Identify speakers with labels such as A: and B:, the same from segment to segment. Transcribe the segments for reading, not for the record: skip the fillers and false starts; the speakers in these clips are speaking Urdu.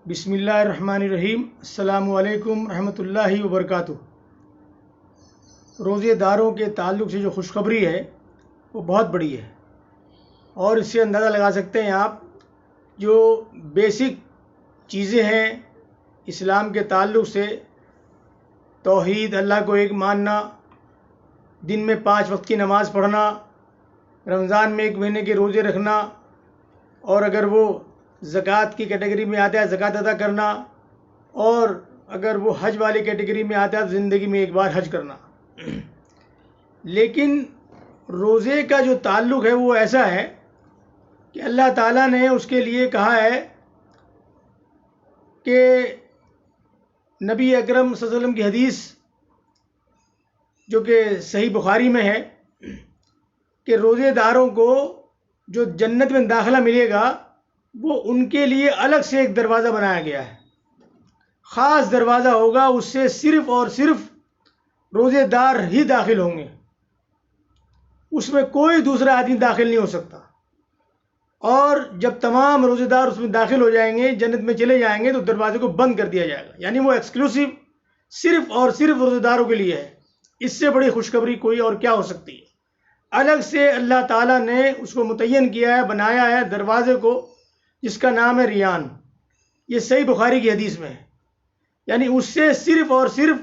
A: بسم اللہ الرحمن الرحیم۔ السلام علیکم رحمۃ اللہ وبرکاتہ۔ روزے داروں کے تعلق سے جو خوشخبری ہے وہ بہت بڑی ہے، اور اس سے اندازہ لگا سکتے ہیں آپ جو بیسک چیزیں ہیں اسلام کے تعلق سے، توحید، اللہ کو ایک ماننا، دن میں 5 وقت کی نماز پڑھنا، رمضان میں 1 مہینے کے روزے رکھنا، اور اگر وہ زکوٰۃ کی کیٹیگری میں آتا ہے زکوٰۃ ادا کرنا، اور اگر وہ حج والی کیٹیگری میں آتا ہے تو زندگی میں 1 بار حج کرنا۔ لیکن روزے کا جو تعلق ہے وہ ایسا ہے کہ اللہ تعالیٰ نے اس کے لیے کہا ہے کہ نبی اکرم صلی اللہ علیہ وسلم کی حدیث جو کہ صحیح بخاری میں ہے کہ روزے داروں کو جو جنت میں داخلہ ملے گا وہ ان کے لیے الگ سے ایک دروازہ بنایا گیا ہے، خاص دروازہ ہوگا، اس سے صرف اور صرف روزے دار ہی داخل ہوں گے، اس میں کوئی دوسرا آدمی داخل نہیں ہو سکتا۔ اور جب تمام روزے دار اس میں داخل ہو جائیں گے، جنت میں چلے جائیں گے، تو دروازے کو بند کر دیا جائے گا، یعنی وہ ایکسکلوسیو صرف اور صرف روزے داروں کے لیے ہے۔ اس سے بڑی خوشخبری کوئی اور کیا ہو سکتی ہے؟ الگ سے اللہ تعالیٰ نے اس کو متعین کیا ہے، بنایا ہے دروازے کو، جس کا نام ہے ریان۔ یہ صحیح بخاری کی حدیث میں ہے، یعنی اس سے صرف اور صرف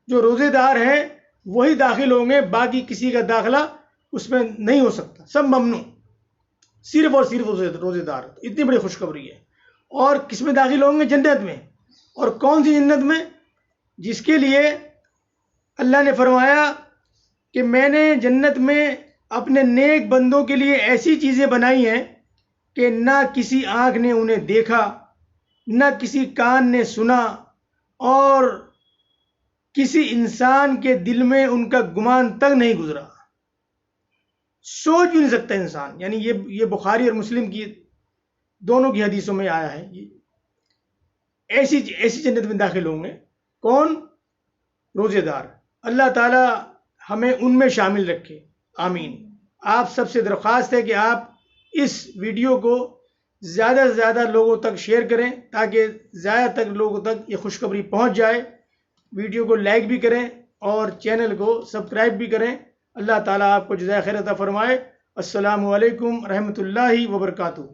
A: جو روزے دار ہیں وہی داخل ہوں گے، باقی کسی کا داخلہ اس میں نہیں ہو سکتا، سب ممنوع، صرف اور صرف روزے دار۔ اتنی بڑی خوشخبری ہے۔ اور کس میں داخل ہوں گے؟ جنت میں۔ اور کون سی جنت میں؟ جس کے لیے اللہ نے فرمایا کہ میں نے جنت میں اپنے نیک بندوں کے لیے ایسی چیزیں بنائی ہیں کہ نہ کسی آنکھ نے انہیں دیکھا، نہ کسی کان نے سنا، اور کسی انسان کے دل میں ان کا گمان تک نہیں گزرا، سوچ بھی نہیں سکتا انسان۔ یعنی یہ بخاری اور مسلم کی دونوں کی حدیثوں میں آیا ہے۔ ایسی جنت میں داخل ہوں گے کون؟ روزے دار۔ اللہ تعالی ہمیں ان میں شامل رکھے، آمین۔ آپ سب سے درخواست ہے کہ آپ اس ویڈیو کو زیادہ سے زیادہ لوگوں تک شیئر کریں تاکہ زیادہ تک لوگوں تک یہ خوشخبری پہنچ جائے۔ ویڈیو کو لائک بھی کریں اور چینل کو سبسکرائب بھی کریں۔ اللہ تعالیٰ آپ کو جزائے خیر عطا فرمائے۔ السلام علیکم رحمۃ اللہ وبرکاتہ۔